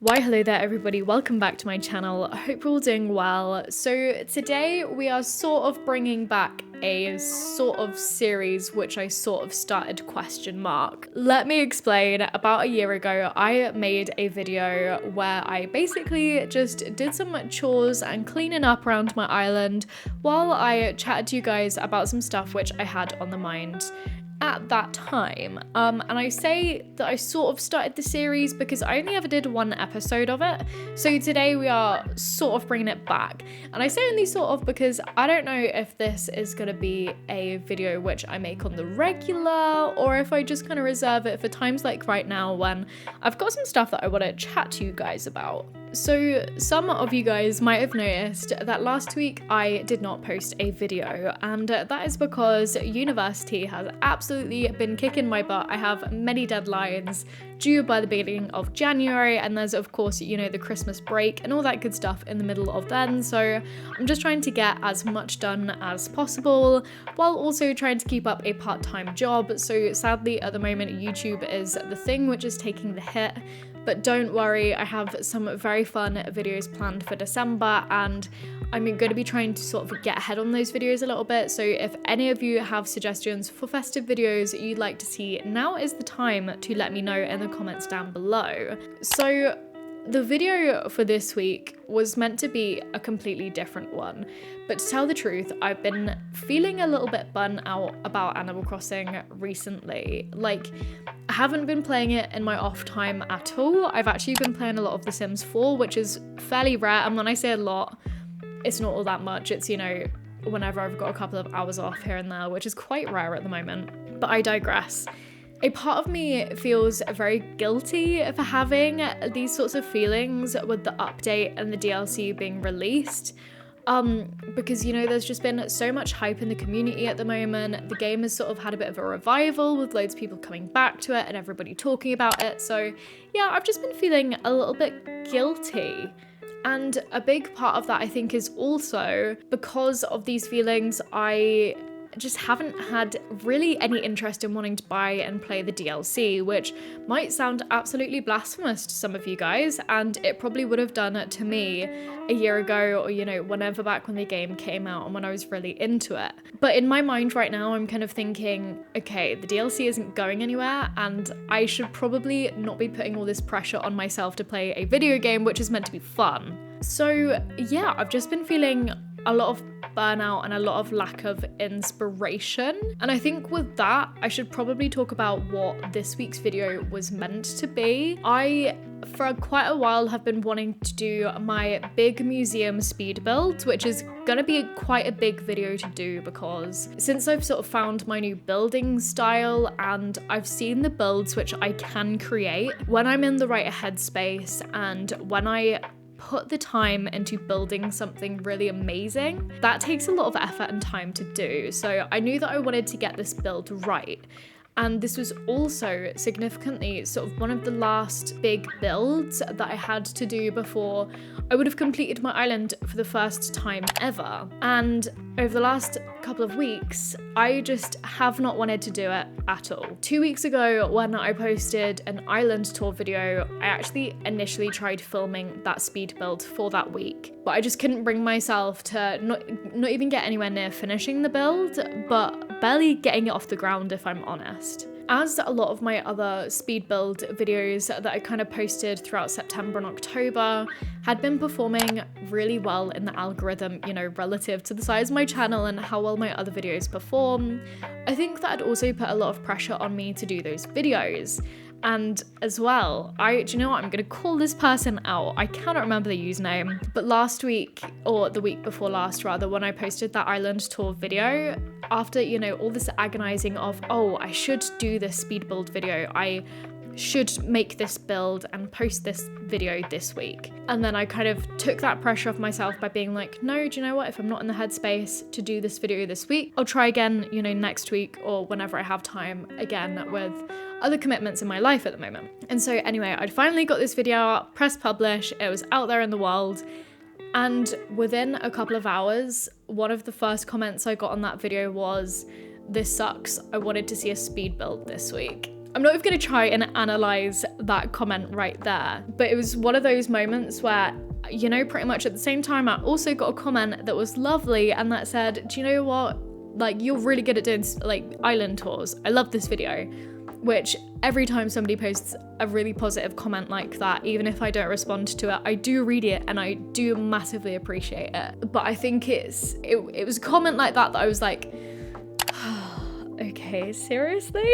Why hello there everybody, welcome back to my channel. I hope you're all doing well. So today we are sort of bringing back a sort of series which I sort of started ? Let me explain. About a year ago I made a video where I basically just did some chores and cleaning up around my island while I chatted to you guys about some stuff which I had on the mind at that time. And I say that I sort of started the series because I only ever did one episode of it. So today we are sort of bringing it back. And I say only sort of because I don't know if this is going to be a video which I make on the regular or if I just kind of reserve it for times like right now when I've got some stuff that I want to chat to you guys about. So some of you guys might have noticed that last week I did not post a video, and that is because university has absolutely been kicking my butt. I have many deadlines due by the beginning of January, and there's of course, you know, the Christmas break and all that good stuff in the middle of then. So I'm just trying to get as much done as possible while also trying to keep up a part-time job. So sadly at the moment YouTube is the thing which is taking the hit. But don't worry, I have some very fun videos planned for December and I'm going to be trying to sort of get ahead on those videos a little bit. So if any of you have suggestions for festive videos you'd like to see, now is the time to let me know in the comments down below. So the video for this week was meant to be a completely different one, but to tell the truth, I've been feeling a little bit burnt out about Animal Crossing recently. Like, I haven't been playing it in my off time at all. I've actually been playing a lot of The Sims 4, which is fairly rare, and when I say a lot, it's not all that much. It's, you know, whenever I've got a couple of hours off here and there, which is quite rare at the moment, but I digress. A part of me feels very guilty for having these sorts of feelings with the update and the DLC being released. Because, you know, there's just been so much hype in the community at the moment. The game has sort of had a bit of a revival with loads of people coming back to it and everybody talking about it. So yeah, I've just been feeling a little bit guilty. And a big part of that, I think, is also because of these feelings, I just haven't had really any interest in wanting to buy and play the DLC, which might sound absolutely blasphemous to some of you guys, and it probably would have done it to me a year ago, or, you know, whenever back when the game came out and when I was really into it. But in my mind right now, I'm kind of thinking, okay, the DLC isn't going anywhere, and I should probably not be putting all this pressure on myself to play a video game which is meant to be fun. So yeah, I've just been feeling a lot of burnout and a lot of lack of inspiration. And I think with that, I should probably talk about what this week's video was meant to be. I, for quite a while, have been wanting to do my big museum speed build, which is gonna be quite a big video to do because since I've sort of found my new building style and I've seen the builds which I can create when I'm in the right headspace and when I put the time into building something really amazing, that takes a lot of effort and time to do. So I knew that I wanted to get this build right. And this was also significantly sort of one of the last big builds that I had to do before I would have completed my island for the first time ever. And over the last couple of weeks, I just have not wanted to do it at all. 2 weeks ago, when I posted an island tour video, I actually initially tried filming that speed build for that week, but I just couldn't bring myself to not even get anywhere near finishing the build, but barely getting it off the ground if I'm honest. As a lot of my other speed build videos that I kind of posted throughout September and October had been performing really well in the algorithm, you know, relative to the size of my channel and how well my other videos perform, I think that had also put a lot of pressure on me to do those videos. And as well, do you know what, I'm gonna call this person out. I cannot remember the username, but last week, or the week before last rather, when I posted that island tour video, after, you know, all this agonizing of, oh, I should do this speed build video, I should make this build and post this video this week. And then I kind of took that pressure off myself by being like, no, do you know what, if I'm not in the headspace to do this video this week, I'll try again, you know, next week or whenever I have time again with other commitments in my life at the moment. And so anyway, I'd finally got this video out, pressed publish, it was out there in the world, and within a couple of hours, one of the first comments I got on that video was, "This sucks, I wanted to see a speed build this week." I'm not even gonna try and analyze that comment right there, but it was one of those moments where, you know, pretty much at the same time, I also got a comment that was lovely and that said, do you know what? Like, you're really good at doing like island tours. I love this video. Which every time somebody posts a really positive comment like that, even if I don't respond to it, I do read it and I do massively appreciate it. But I think it was a comment like that I was like, okay, seriously?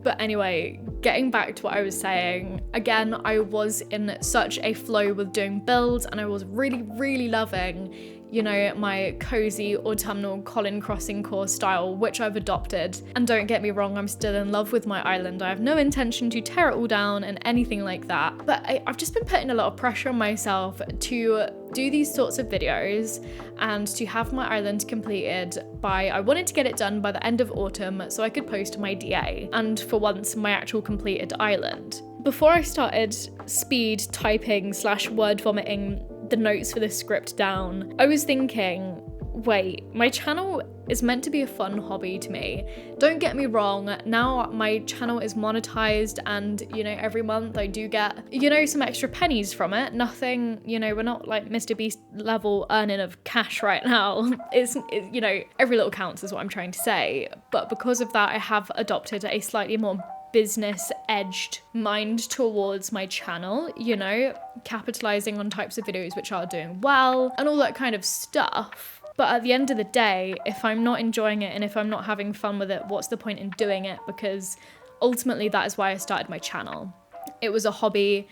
But anyway, getting back to what I was saying, again, I was in such a flow with doing builds and I was really, really loving, you know, my cozy autumnal Colin crossing core style, which I've adopted. And don't get me wrong, I'm still in love with my island. I have no intention to tear it all down and anything like that. But I've just been putting a lot of pressure on myself to do these sorts of videos and to have my island completed by, I wanted to get it done by the end of autumn so I could post my DA and for once my actual completed island. Before I started speed typing / word vomiting the notes for this script down, I was thinking, wait, my channel is meant to be a fun hobby to me. Don't get me wrong, now my channel is monetized and, you know, every month I do get, you know, some extra pennies from it. Nothing, you know, we're not like Mr. Beast level earning of cash right now. It's, you know, every little counts is what I'm trying to say. But because of that, I have adopted a slightly more business edged mind towards my channel, you know, capitalizing on types of videos which are doing well and all that kind of stuff. But at the end of the day, if I'm not enjoying it and if I'm not having fun with it, what's the point in doing it? Because ultimately that is why I started my channel. It was a hobby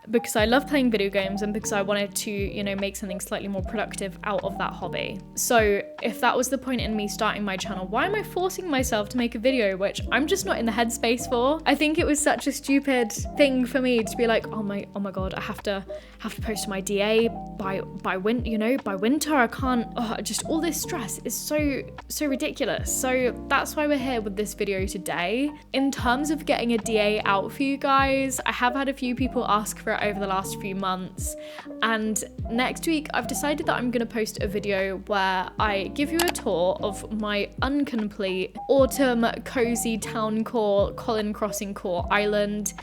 because I love playing video games and because I wanted to, you know, make something slightly more productive out of that hobby. So if that was the point in me starting my channel, why am I forcing myself to make a video which I'm just not in the headspace for? I think it was such a stupid thing for me to be like, oh my god, I have to post my DA by winter. I can't, just all this stress is so ridiculous. So that's why we're here with this video today. In terms of getting a DA out for you guys, I have had a few people ask for it over the last few months, and next week I've decided that I'm gonna post a video where I give you a tour of my incomplete autumn cozy Towncore Colin crossing core island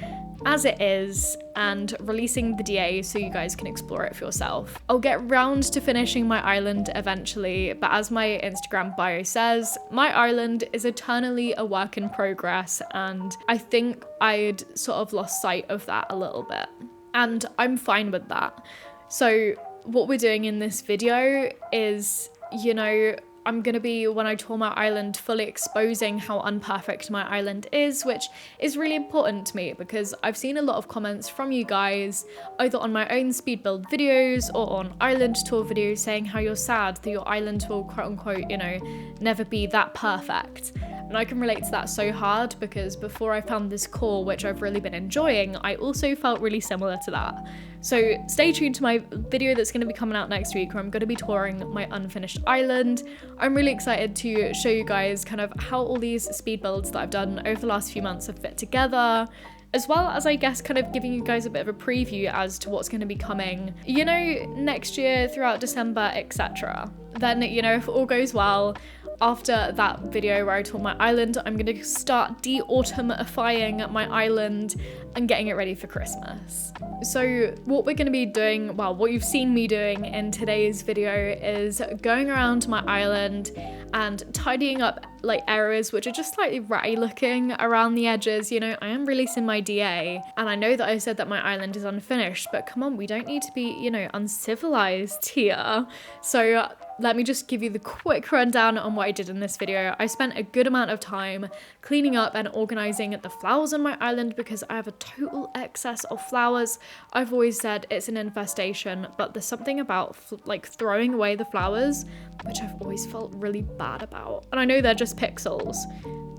as it is, and releasing the DA so you guys can explore it for yourself. I'll get round to finishing my island eventually, but as my Instagram bio says, my island is eternally a work in progress, and I think I'd sort of lost sight of that a little bit. And I'm fine with that. So what we're doing in this video is, you know, I'm gonna be, when I tour my island, fully exposing how unperfect my island is, which is really important to me because I've seen a lot of comments from you guys, either on my own speed build videos or on island tour videos, saying how you're sad that your island will, quote unquote, you know, never be that perfect. And I can relate to that so hard because before I found this core, which I've really been enjoying, I also felt really similar to that. So stay tuned to my video that's going to be coming out next week where I'm going to be touring my unfinished island. I'm really excited to show you guys kind of how all these speed builds that I've done over the last few months have fit together, as well as I guess kind of giving you guys a bit of a preview as to what's going to be coming, you know, next year throughout December, etc. Then, you know, if all goes well, after that video where I tour my island, I'm going to start de-autumnifying my island and getting it ready for Christmas. So what we're going to be doing, well, what you've seen me doing in today's video is going around my island and tidying up like areas which are just slightly ratty looking around the edges. You know, I am releasing my DA and I know that I said that my island is unfinished, but come on, we don't need to be, you know, uncivilized here. So let me just give you the quick rundown on what I did in this video. I spent a good amount of time cleaning up and organizing the flowers on my island because I have a total excess of flowers. I've always said it's an infestation, but there's something about like throwing away the flowers which I've always felt really bad about. And I know they're just pixels,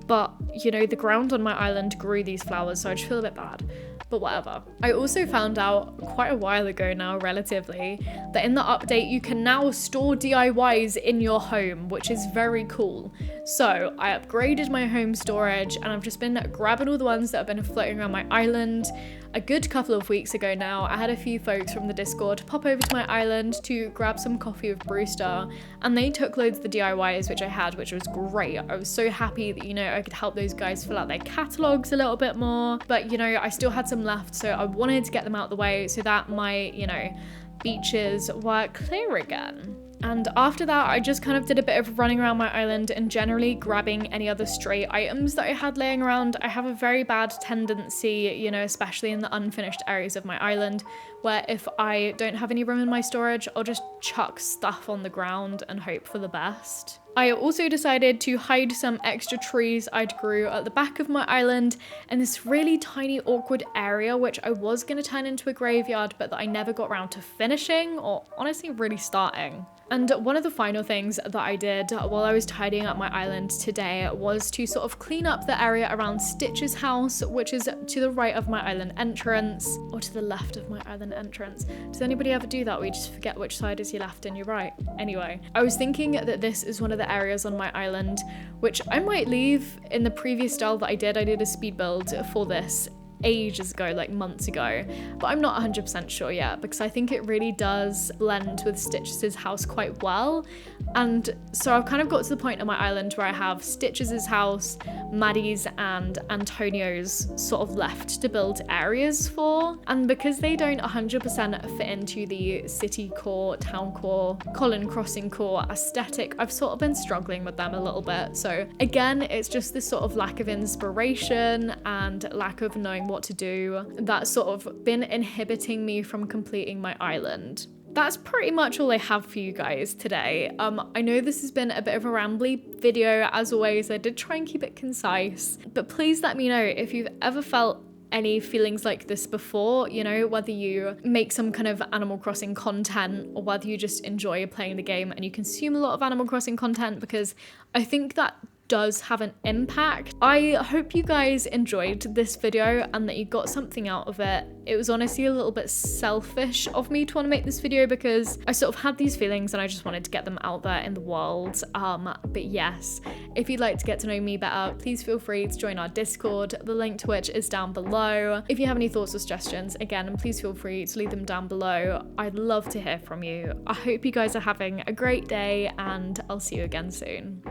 but you know, the ground on my island grew these flowers, so I just feel a bit bad. But whatever. I also found out quite a while ago now, relatively, that in the update you can now store DIYs in your home, which is very cool. So I upgraded my home storage and I've just been grabbing all the ones that have been floating around my island. A good couple of weeks ago now, I had a few folks from the Discord pop over to my island to grab some coffee with Brewster, and they took loads of the DIYs which I had, which was great. I was so happy that, you know, I could help those guys fill out their catalogs a little bit more, but you know, I still had some left, so I wanted to get them out of the way so that my, you know, beaches were clear again. And after that, I just kind of did a bit of running around my island and generally grabbing any other stray items that I had laying around. I have a very bad tendency, you know, especially in the unfinished areas of my island, where if I don't have any room in my storage, I'll just chuck stuff on the ground and hope for the best. I also decided to hide some extra trees I'd grew at the back of my island in this really tiny awkward area, which I was going to turn into a graveyard, but that I never got around to finishing, or honestly really starting. And one of the final things that I did while I was tidying up my island today was to sort of clean up the area around Stitch's house, which is to the right of my island entrance, or to the left of my island entrance. Does anybody ever do that where you just forget which side is your left and your right? Anyway, I was thinking that this is one of the areas on my island which I might leave. In the previous style that I did a speed build for this ages ago, like months ago, but I'm not 100% sure yet because I think it really does blend with Stitch's house quite well. And so I've kind of got to the point on my island where I have Stitch's house, Maddie's and Antonio's sort of left to build areas for, and because they don't 100% fit into the city core, town core, Colin crossing core aesthetic, I've sort of been struggling with them a little bit. So again, it's just this sort of lack of inspiration and lack of knowing what to do that's sort of been inhibiting me from completing my island. That's pretty much all I have for you guys today. I know this has been a bit of a rambly video. As always, I did try and keep it concise, but please let me know if you've ever felt any feelings like this before, you know, whether you make some kind of Animal Crossing content or whether you just enjoy playing the game and you consume a lot of Animal Crossing content, because I think that does have an impact. I hope you guys enjoyed this video and that you got something out of it. It was honestly a little bit selfish of me to want to make this video because I sort of had these feelings and I just wanted to get them out there in the world. But yes, if you'd like to get to know me better, please feel free to join our Discord, the link to which is down below. If you have any thoughts or suggestions, again, please feel free to leave them down below. I'd love to hear from you. I hope you guys are having a great day and I'll see you again soon.